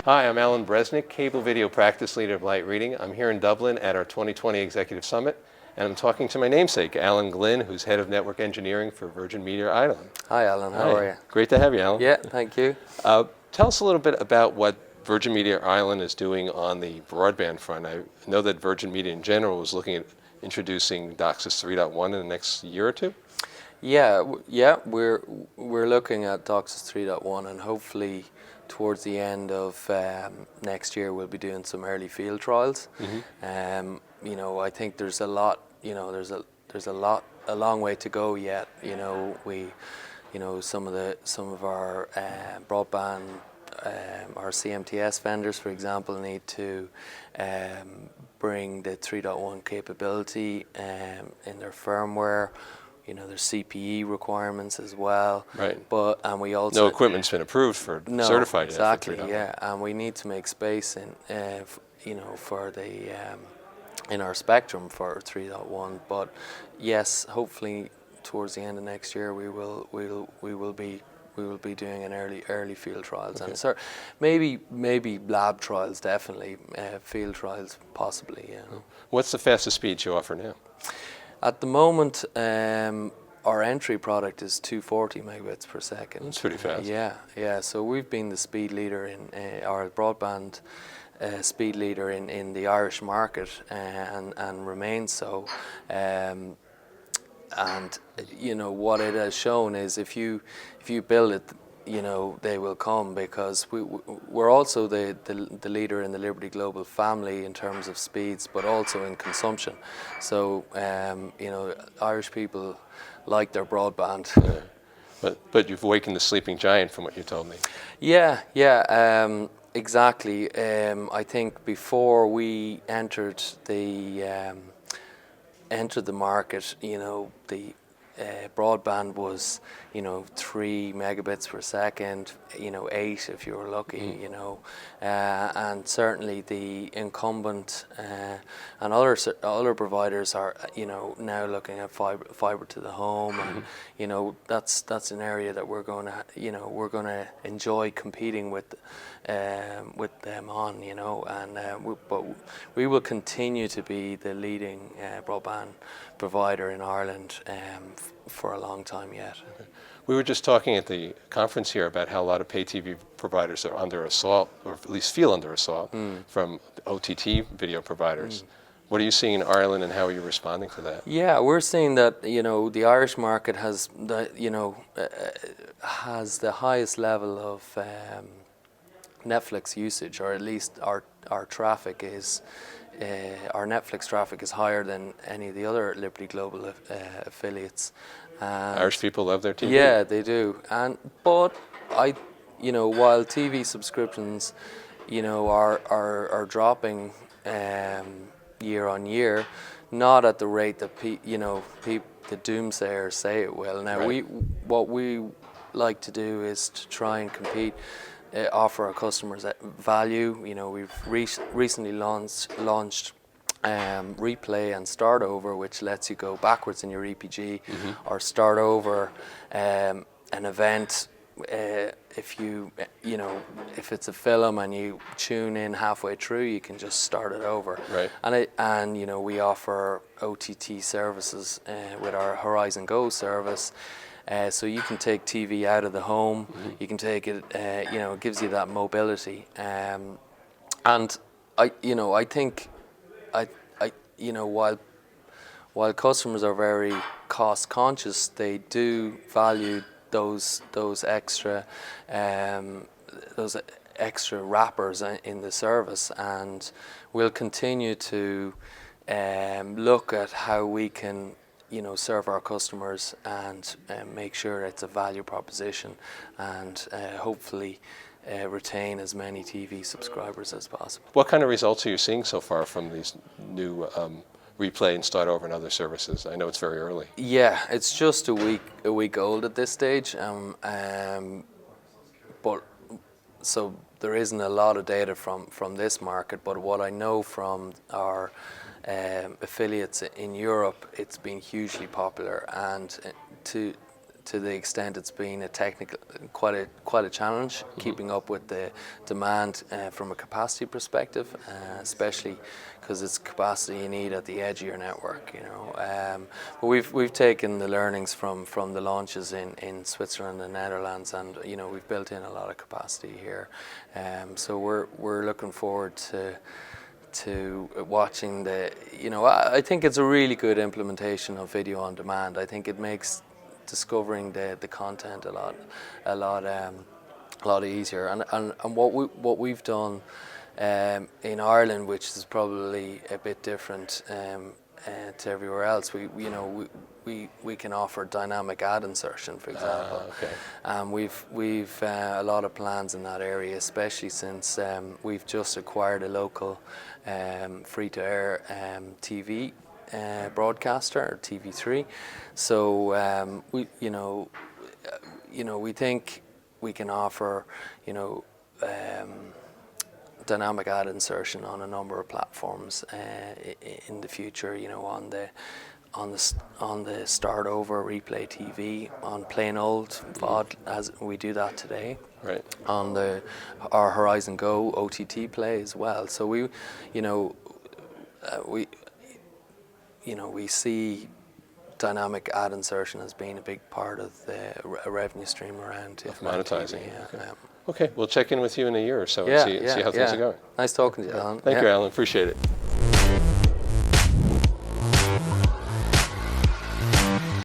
Hi, I'm Alan Bresnick, Cable Video Practice Leader of Light Reading. I'm here in Dublin at our 2020 Executive Summit, and I'm talking to my namesake, Alan Glynn, who's Head of Network Engineering for Virgin Media Ireland. Hi, Alan. How are you? Great to have you, Alan. Yeah, thank you. Tell us a little bit about what Virgin Media Ireland is doing on the broadband front. I know that Virgin Media in general is looking at introducing DOCSIS 3.1 in the next year or two. Yeah, we're looking at DOCSIS 3.1, and hopefully towards the end of next year we'll be doing some early field trials. I think there's a lot. There's a long way to go yet. Some of our broadband, our CMTS vendors, for example, need to bring the 3.1 capability in their firmware. There's CPE requirements as well. Right. And we also no equipment's been approved for certified yet. Exactly. For 3.1. Yeah, and we need to make space for the in our spectrum for 3.1. But yes, hopefully towards the end of next year we will be doing an early field trials. Okay. And so maybe lab trials, definitely field trials possibly. Yeah. What's the fastest speed you offer now? At the moment, our entry product is 240 megabits per second. That's pretty fast. Yeah. So we've been the speed leader in our broadband speed leader in the Irish market, and remain so. And what it has shown is if you build it, they will come, because we're also the leader in the Liberty Global family in terms of speeds, but also in consumption. So Irish people like their broadband. Yeah. But you've awakened the sleeping giant, from what you told me. Yeah. Exactly. I think before we entered the market, the broadband was 3 megabits per second, 8 if you were lucky. And certainly the incumbent and other providers are now looking at fiber to the home, and that's an area that we're going to enjoy competing with them on, but we will continue to be the leading broadband provider in Ireland for a long time yet. Okay. We were just talking at the conference here about how a lot of pay TV providers are under assault, or at least feel under assault, from OTT video providers. What are you seeing in Ireland, and how are you responding to that? Yeah, we're seeing that the Irish market has has the highest level of Netflix usage, or at least our traffic is. Our Netflix traffic is higher than any of the other Liberty Global affiliates. Irish people love their TV. Yeah, they do. But while TV subscriptions, are dropping year on year, not at the rate that the doomsayers say it will. Now, right. what we like to do is to try and compete. Offer our customers value. We've recently launched Replay and Start Over, which lets you go backwards in your EPG, or start over an event. If if it's a film and you tune in halfway through, you can just start it over. Right. And we offer OTT services with our Horizon Go service. So you can take TV out of the home. You can take it. It gives you that mobility. And I think, while customers are very cost conscious, they do value those extra wrappers in the service, and we'll continue to look at how we can serve our customers and make sure it's a value proposition, and hopefully retain as many TV subscribers as possible. What kind of results are you seeing so far from these new Replay and Start Over and other services? I know it's very early. Yeah, it's just a week old at this stage, but so there isn't a lot of data from this market. But what I know from our affiliates in Europe, it's been hugely popular, and to to the extent it's been a technical, quite a challenge keeping up with the demand from a capacity perspective, especially because it's capacity you need at the edge of your network. But we've taken the learnings from the launches in Switzerland and Netherlands, and we've built in a lot of capacity here. So we're looking forward to watching I think it's a really good implementation of video on demand. I think it makes discovering the content a lot easier. And what we've done in Ireland, which is probably a bit different to everywhere else, we can offer dynamic ad insertion, for example. Okay. And we've a lot of plans in that area, especially since we've just acquired a local free-to-air TV broadcaster, TV3. So we think we can offer dynamic ad insertion on a number of platforms in the future. On the start over replay TV, on plain old VOD, as we do that today. Right. On our Horizon Go OTT play as well. So we see dynamic ad insertion as being a big part of a revenue stream around monetizing. TV. Okay, we'll check in with you in a year or so and see how things are going. Nice talking to you, Alan. Thank you, Alan. Appreciate it.